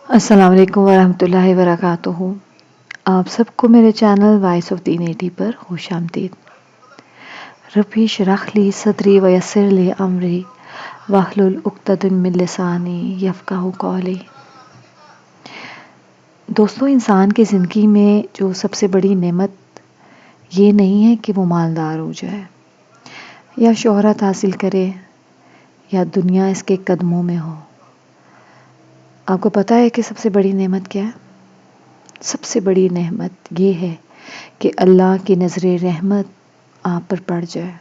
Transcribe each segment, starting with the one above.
السلام علیکم ورحمۃ اللہ وبرکاتہ۔ آپ سب کو میرے چینل وائس آف دین 80 پر خوش آمدید۔ ربی اشرح لی صدری ویسر لی امری واحلل عقدۃ من لسانی یفقہوا قولی۔ دوستو، انسان کی زندگی میں جو سب سے بڑی نعمت یہ نہیں ہے کہ وہ مالدار ہو جائے یا شہرت حاصل کرے یا دنیا اس کے قدموں میں ہو۔ آپ کو پتہ ہے کہ سب سے بڑی نعمت کیا ہے؟ سب سے بڑی نعمت یہ ہے کہ اللہ کی نظر رحمت آپ پر پڑ جائے۔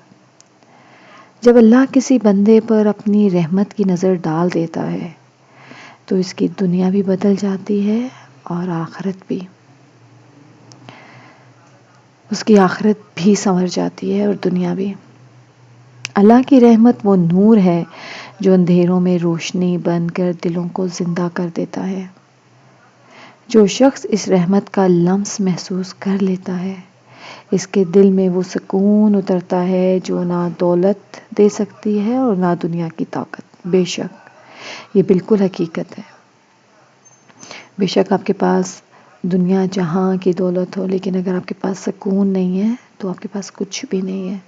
جب اللہ کسی بندے پر اپنی رحمت کی نظر ڈال دیتا ہے تو اس کی دنیا بھی بدل جاتی ہے اور آخرت بھی۔ اس کی آخرت بھی سنور جاتی ہے اور دنیا بھی۔ اللہ کی رحمت وہ نور ہے جو اندھیروں میں روشنی بن کر دلوں کو زندہ کر دیتا ہے۔ جو شخص اس رحمت کا لمس محسوس کر لیتا ہے، اس کے دل میں وہ سکون اترتا ہے جو نہ دولت دے سکتی ہے اور نہ دنیا کی طاقت۔ بے شک یہ بالکل حقیقت ہے۔ بے شک آپ کے پاس دنیا جہاں کی دولت ہو، لیکن اگر آپ کے پاس سکون نہیں ہے تو آپ کے پاس کچھ بھی نہیں ہے۔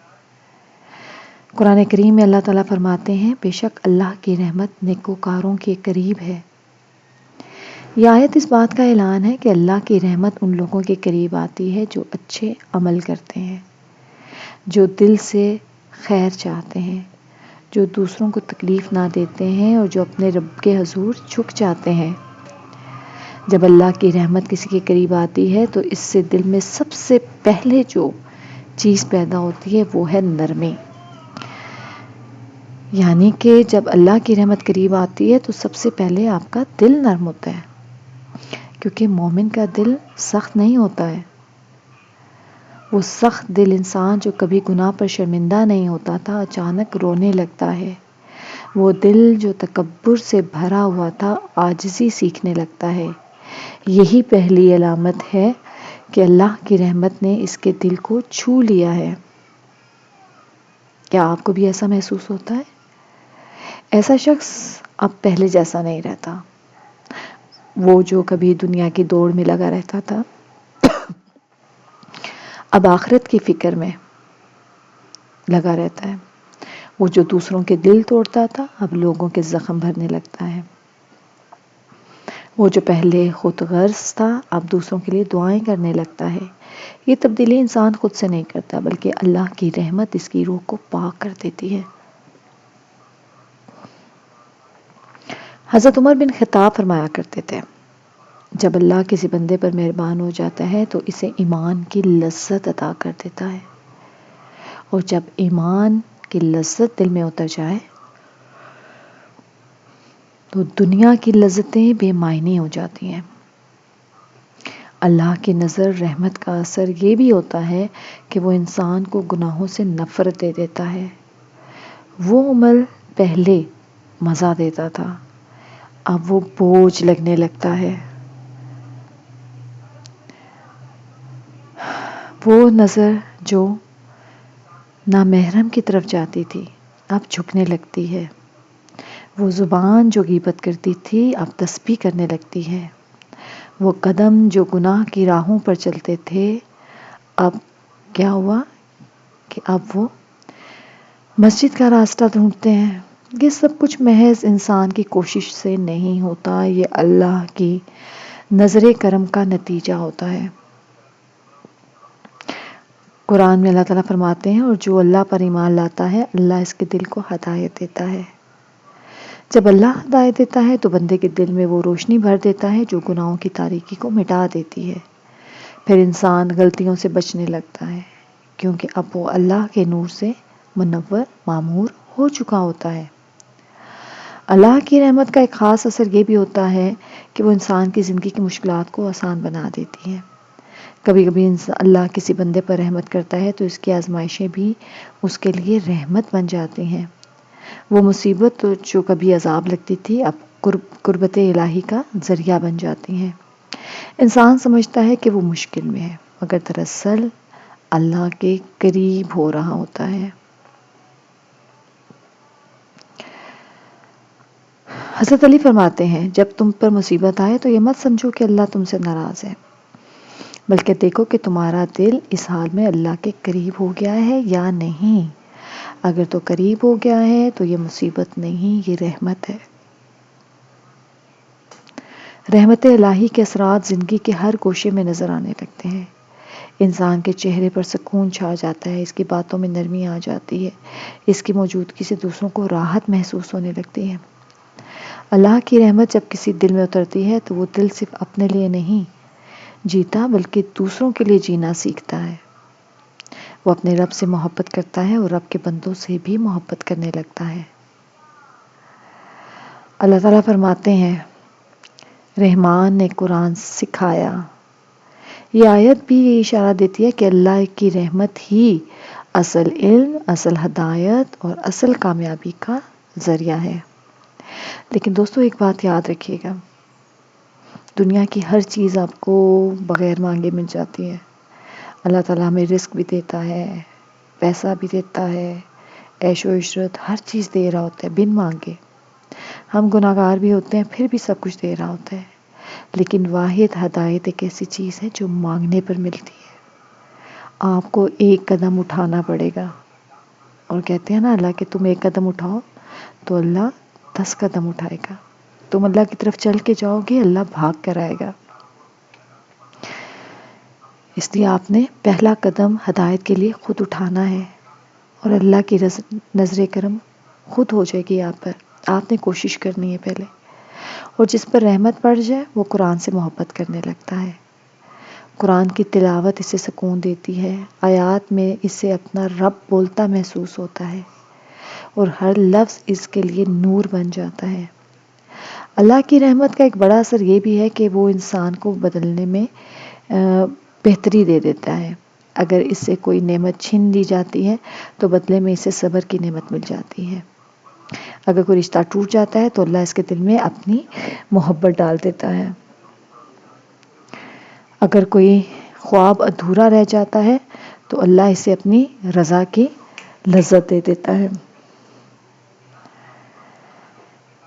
قرآن کریم میں اللہ تعالیٰ فرماتے ہیں، بے شک اللہ کی رحمت نیکوکاروں کے قریب ہے۔ یہ آیت اس بات کا اعلان ہے کہ اللہ کی رحمت ان لوگوں کے قریب آتی ہے جو اچھے عمل کرتے ہیں، جو دل سے خیر چاہتے ہیں، جو دوسروں کو تکلیف نہ دیتے ہیں اور جو اپنے رب کے حضور جھک جاتے ہیں۔ جب اللہ کی رحمت کسی کے قریب آتی ہے تو اس سے دل میں سب سے پہلے جو چیز پیدا ہوتی ہے وہ ہے نرمی۔ یعنی کہ جب اللہ کی رحمت قریب آتی ہے تو سب سے پہلے آپ کا دل نرم ہوتا ہے، کیونکہ مومن کا دل سخت نہیں ہوتا ہے۔ وہ سخت دل انسان جو کبھی گناہ پر شرمندہ نہیں ہوتا تھا اچانک رونے لگتا ہے۔ وہ دل جو تکبر سے بھرا ہوا تھا عاجزی سیکھنے لگتا ہے۔ یہی پہلی علامت ہے کہ اللہ کی رحمت نے اس کے دل کو چھو لیا ہے۔ کیا آپ کو بھی ایسا محسوس ہوتا ہے؟ ایسا شخص اب پہلے جیسا نہیں رہتا۔ وہ جو کبھی دنیا کی دوڑ میں لگا رہتا تھا اب آخرت کی فکر میں لگا رہتا ہے۔ وہ جو دوسروں کے دل توڑتا تھا اب لوگوں کے زخم بھرنے لگتا ہے۔ وہ جو پہلے خود غرض تھا اب دوسروں کے لیے دعائیں کرنے لگتا ہے۔ یہ تبدیلی انسان خود سے نہیں کرتا بلکہ اللہ کی رحمت اس کی روح کو پاک کر دیتی ہے۔ حضرت عمر بن خطاب فرمایا کرتے تھے، جب اللہ کسی بندے پر مہربان ہو جاتا ہے تو اسے ایمان کی لذت عطا کر دیتا ہے، اور جب ایمان کی لذت دل میں اتر جائے تو دنیا کی لذتیں بے معنی ہو جاتی ہیں۔ اللہ کی نظر رحمت کا اثر یہ بھی ہوتا ہے کہ وہ انسان کو گناہوں سے نفرت دے دیتا ہے۔ وہ عمل پہلے مزہ دیتا تھا، اب وہ بوجھ لگنے لگتا ہے۔ وہ نظر جو نامحرم کی طرف جاتی تھی اب جھکنے لگتی ہے۔ وہ زبان جو غیبت کرتی تھی اب تسبیح کرنے لگتی ہے۔ وہ قدم جو گناہ کی راہوں پر چلتے تھے اب کیا ہوا کہ اب وہ مسجد کا راستہ ڈھونڈتے ہیں۔ یہ سب کچھ محض انسان کی کوشش سے نہیں ہوتا، یہ اللہ کی نظر کرم کا نتیجہ ہوتا ہے۔ قرآن میں اللہ تعالیٰ فرماتے ہیں، اور جو اللہ پر ایمان لاتا ہے اللہ اس کے دل کو ہدایت دیتا ہے۔ جب اللہ ہدایت دیتا ہے تو بندے کے دل میں وہ روشنی بھر دیتا ہے جو گناہوں کی تاریکی کو مٹا دیتی ہے۔ پھر انسان غلطیوں سے بچنے لگتا ہے کیونکہ اب وہ اللہ کے نور سے منور معمور ہو چکا ہوتا ہے۔ اللہ کی رحمت کا ایک خاص اثر یہ بھی ہوتا ہے کہ وہ انسان کی زندگی کی مشکلات کو آسان بنا دیتی ہے۔ کبھی کبھی اللہ کسی بندے پر رحمت کرتا ہے تو اس کی آزمائشیں بھی اس کے لیے رحمت بن جاتی ہیں۔ وہ مصیبت جو کبھی عذاب لگتی تھی اب قربت الہی کا ذریعہ بن جاتی ہیں۔ انسان سمجھتا ہے کہ وہ مشکل میں ہے مگر دراصل اللہ کے قریب ہو رہا ہوتا ہے۔ حضرت علی فرماتے ہیں جب تم پر مصیبت آئے تو یہ مت سمجھو کہ اللہ تم سے ناراض ہے، بلکہ دیکھو کہ تمہارا دل اس حال میں اللہ کے قریب ہو گیا ہے یا نہیں۔ اگر تو قریب ہو گیا ہے تو یہ مصیبت نہیں، یہ رحمت ہے۔ رحمت الہی کے اثرات زندگی کے ہر گوشے میں نظر آنے لگتے ہیں۔ انسان کے چہرے پر سکون چھا جاتا ہے، اس کی باتوں میں نرمی آ جاتی ہے، اس کی موجودگی سے دوسروں کو راحت محسوس ہونے لگتی ہے۔ اللہ کی رحمت جب کسی دل میں اترتی ہے تو وہ دل صرف اپنے لیے نہیں جیتا بلکہ دوسروں کے لیے جینا سیکھتا ہے۔ وہ اپنے رب سے محبت کرتا ہے اور رب کے بندوں سے بھی محبت کرنے لگتا ہے۔ اللہ تعالیٰ فرماتے ہیں رحمان نے قرآن سکھایا۔ یہ آیت بھی یہ اشارہ دیتی ہے کہ اللہ کی رحمت ہی اصل علم، اصل ہدایت اور اصل کامیابی کا ذریعہ ہے۔ لیکن دوستو ایک بات یاد رکھیے گا، دنیا کی ہر چیز آپ کو بغیر مانگے مل جاتی ہے۔ اللہ تعالیٰ ہمیں رزق بھی دیتا ہے، پیسہ بھی دیتا ہے، عیش و عشرت ہر چیز دے رہا ہوتا ہے بن مانگے۔ ہم گناہ گار بھی ہوتے ہیں پھر بھی سب کچھ دے رہا ہوتا ہے، لیکن واحد ہدایت ایک ایسی چیز ہے جو مانگنے پر ملتی ہے۔ آپ کو ایک قدم اٹھانا پڑے گا، اور کہتے ہیں نا اللہ کہ تم ایک قدم اٹھاؤ تو اللہ 10 قدم اٹھائے گا۔ تم اللہ کی طرف چل کے جاؤ گے، اللہ بھاگ کر آئے گا۔ اس لیے آپ نے پہلا قدم ہدایت کے لیے خود اٹھانا ہے، اور اللہ کی نظر کرم خود ہو جائے گی آپ پر۔ آپ نے کوشش کرنی ہے پہلے، اور جس پر رحمت پڑ جائے وہ قرآن سے محبت کرنے لگتا ہے۔ قرآن کی تلاوت اسے سکون دیتی ہے، آیات میں اسے اپنا رب بولتا محسوس ہوتا ہے، اور ہر لفظ اس کے لیے نور بن جاتا ہے۔ اللہ کی رحمت کا ایک بڑا اثر یہ بھی ہے کہ وہ انسان کو بدلنے میں بہتری دے دیتا ہے۔ اگر اس سے کوئی نعمت چھین لی جاتی ہے تو بدلے میں اسے صبر کی نعمت مل جاتی ہے۔ اگر کوئی رشتہ ٹوٹ جاتا ہے تو اللہ اس کے دل میں اپنی محبت ڈال دیتا ہے۔ اگر کوئی خواب ادھورا رہ جاتا ہے تو اللہ اسے اپنی رضا کی لذت دے دیتا ہے۔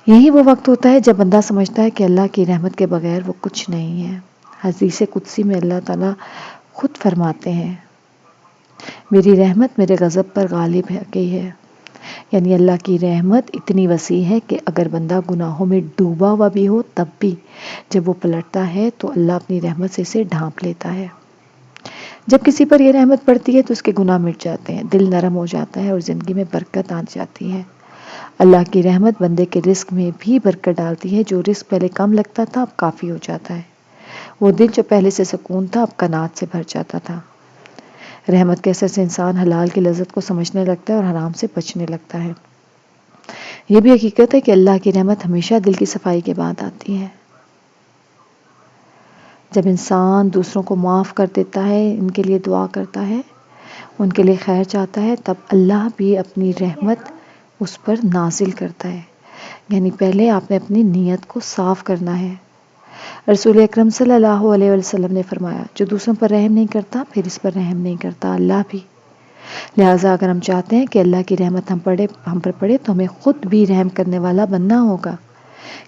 یہی وہ وقت ہوتا ہے جب بندہ سمجھتا ہے کہ اللہ کی رحمت کے بغیر وہ کچھ نہیں ہے۔ حدیث قدسی میں اللہ تعالیٰ خود فرماتے ہیں میری رحمت میرے غضب پر غالب ہے گئی ہے۔ یعنی اللہ کی رحمت اتنی وسیع ہے کہ اگر بندہ گناہوں میں ڈوبا ہوا بھی ہو تب بھی جب وہ پلٹتا ہے تو اللہ اپنی رحمت سے اسے ڈھانپ لیتا ہے۔ جب کسی پر یہ رحمت پڑتی ہے تو اس کے گناہ مٹ جاتے ہیں، دل نرم ہو جاتا ہے اور زندگی میں برکت آ جاتی ہے۔ اللہ کی رحمت بندے کے رزق میں بھی برکت ڈالتی ہے۔ جو رزق پہلے کم لگتا تھا اب کافی ہو جاتا ہے۔ وہ دل جو پہلے سے سکون تھا اب قناعت سے بھر جاتا تھا۔ رحمت کے اثر سے انسان حلال کی لذت کو سمجھنے لگتا ہے اور حرام سے بچنے لگتا ہے۔ یہ بھی حقیقت ہے کہ اللہ کی رحمت ہمیشہ دل کی صفائی کے بعد آتی ہے۔ جب انسان دوسروں کو معاف کر دیتا ہے، ان کے لیے دعا کرتا ہے، ان کے لیے خیر چاہتا ہے، تب اللہ بھی اپنی رحمت اس پر نازل کرتا ہے۔ یعنی پہلے آپ نے اپنی نیت کو صاف کرنا ہے۔ رسول اکرم صلی اللہ علیہ وسلم نے فرمایا جو دوسروں پر رحم نہیں کرتا پھر اس پر رحم نہیں کرتا اللہ بھی۔ لہٰذا اگر ہم چاہتے ہیں کہ اللہ کی رحمت ہم پر پڑے تو ہمیں خود بھی رحم کرنے والا بننا ہوگا۔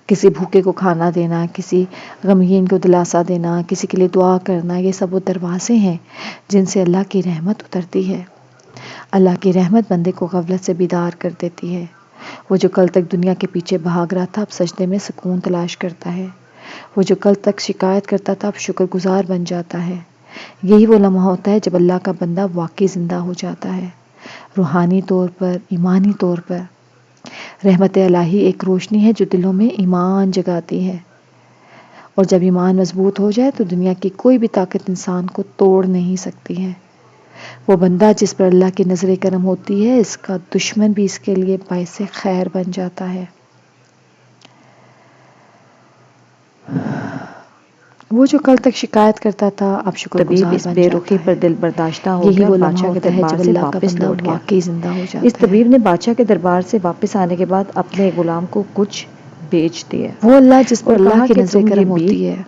کسی بھوکے کو کھانا دینا، کسی غمگین کو دلاسا دینا، کسی کے لیے دعا کرنا، یہ سب وہ دروازے ہیں جن سے اللہ کی رحمت اترتی ہے۔ اللہ کی رحمت بندے کو غفلت سے بیدار کر دیتی ہے۔ وہ جو کل تک دنیا کے پیچھے بھاگ رہا تھا اب سجدے میں سکون تلاش کرتا ہے۔ وہ جو کل تک شکایت کرتا تھا اب شکر گزار بن جاتا ہے۔ یہی وہ لمحہ ہوتا ہے جب اللہ کا بندہ واقعی زندہ ہو جاتا ہے، روحانی طور پر، ایمانی طور پر۔ رحمت الہی ایک روشنی ہے جو دلوں میں ایمان جگاتی ہے، اور جب ایمان مضبوط ہو جائے تو دنیا کی کوئی بھی طاقت انسان کو توڑ نہیں سکتی ہے۔ وہ بندہ جس پر اللہ کی نظر کرم ہوتی ہے اس کا دشمن بھی اس کے لیے باعث خیر بن جاتا ہے۔ وہ جو کل تک شکایت کرتا تھا اب شکر طبیب گزار اس بن بے جاتا رخی ہے۔ پر دل برداشتہ ہو یہی گیا اور وہ لمحہ بادشاہ کے ہوتا ہے دربار جب سے اللہ کا واپس بندہ لوٹ گیا۔ واقعی زندہ ہو اس جاتا ہے۔ طبیب نے بادشاہ کے دربار سے واپس آنے کے بعد اپنے غلام کو کچھ بیچ دیا وہ اللہ جس پر اور اللہ کہا کی کہ نظر تم یہ کرم بیچ ہوتی ہے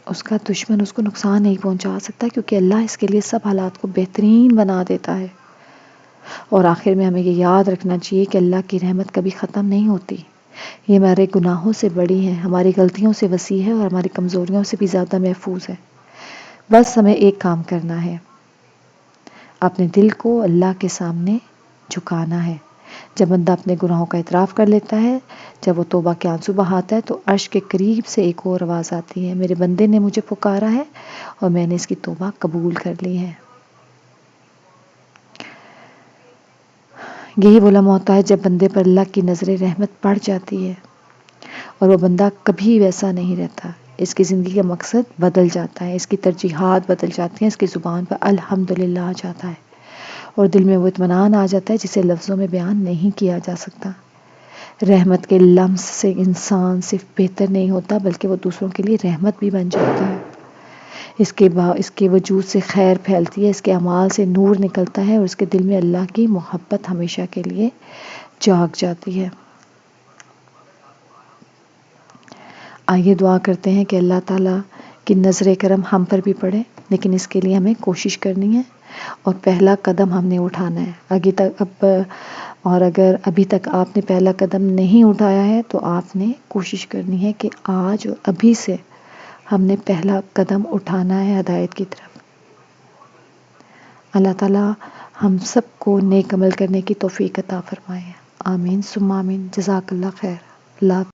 اس کا دشمن اس کو نقصان نہیں پہنچا سکتا، کیونکہ اللہ اس کے لیے سب حالات کو بہترین بنا دیتا ہے۔ اور آخر میں ہمیں یہ یاد رکھنا چاہیے کہ اللہ کی رحمت کبھی ختم نہیں ہوتی، یہ ہمارے گناہوں سے بڑی ہے، ہماری غلطیوں سے وسیع ہے اور ہماری کمزوریوں سے بھی زیادہ محفوظ ہے۔ بس ہمیں ایک کام کرنا ہے، اپنے دل کو اللہ کے سامنے جھکانا ہے۔ جب بندہ اپنے گناہوں کا اعتراف کر لیتا ہے، جب وہ توبہ کے آنسو بہاتا ہے، تو عرش کے قریب سے ایک اور آواز آتی ہے، میرے بندے نے مجھے پکارا ہے اور میں نے اس کی توبہ قبول کر لی ہے۔ یہی وہ لمحہ ہوتا ہے جب بندے پر اللہ کی نظر رحمت پڑ جاتی ہے اور وہ بندہ کبھی ویسا نہیں رہتا۔ اس کی زندگی کا مقصد بدل جاتا ہے، اس کی ترجیحات بدل جاتی ہیں، اس کی زبان پر الحمدللہ آ جاتا ہے اور دل میں وہ اطمینان آ جاتا ہے جسے لفظوں میں بیان نہیں کیا جا سکتا۔ رحمت کے لمس سے انسان صرف بہتر نہیں ہوتا بلکہ وہ دوسروں کے لیے رحمت بھی بن جاتا ہے۔ اس کے وجود سے خیر پھیلتی ہے، اس کے اعمال سے نور نکلتا ہے اور اس کے دل میں اللہ کی محبت ہمیشہ کے لیے جاگ جاتی ہے۔ آئیے دعا کرتے ہیں کہ اللہ تعالیٰ کی نظر کرم ہم پر بھی پڑے، لیکن اس کے لیے ہمیں کوشش کرنی ہے اور پہلا قدم ہم نے اٹھانا ہے۔ اور اگر ابھی تک آپ نے پہلا قدم نہیں اٹھایا ہے تو آپ نے کوشش کرنی ہے کہ آج اور ابھی سے ہم نے پہلا قدم اٹھانا ہے ہدایت کی طرف۔ اللہ تعالیٰ ہم سب کو نیک عمل کرنے کی توفیق عطا فرمائے۔ آمین ثم آمین۔ جزاک اللہ خیر۔ اللہ